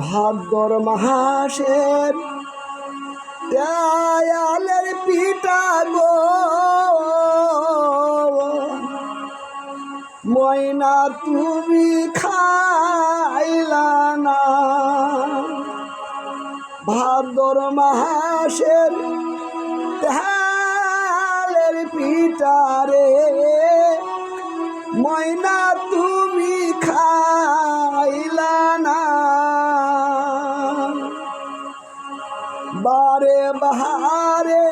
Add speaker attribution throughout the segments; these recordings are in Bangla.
Speaker 1: ভাদ্র মাসের দেয়ালের পিঠা গো ময়না তুমি খাইলা না। ভাদ্র মাসের দেয়ালের পিঠা রে ময়না তুমি খাইলা না। বারে বাহারে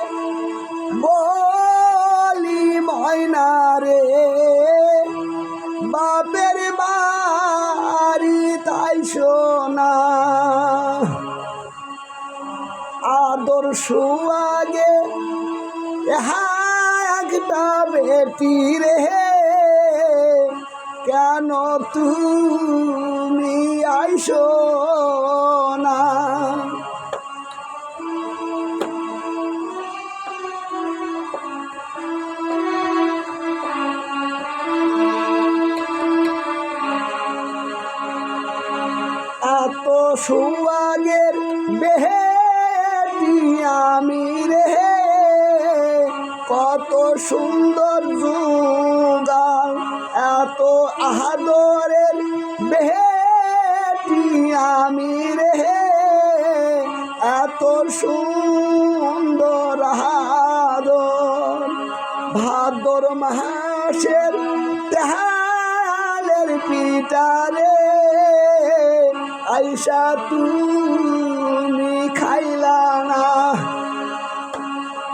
Speaker 1: বলি ময়না রে বাপের বাড়ি তাই শোনা। আদর সুয়াগে একটা বেটি রে কেন তুমি আইসো না। এত সুয়াগের বেহেটি আমি রে কত সুন্দর যুগাল। এত আদরের বেহেটি আমি রে এত সুন্দর আদর। ভাদ্র মাসের দেয়ালের পিঠা রে আইসা তুমি খাইলা না।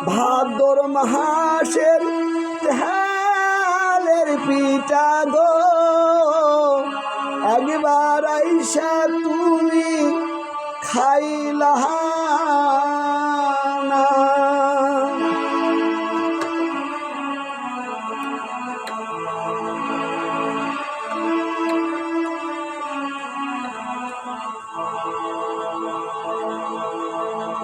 Speaker 1: ভাদ্র মাসের দেয়ালের পিঠা গো একবার আইসা তুমি খাইলা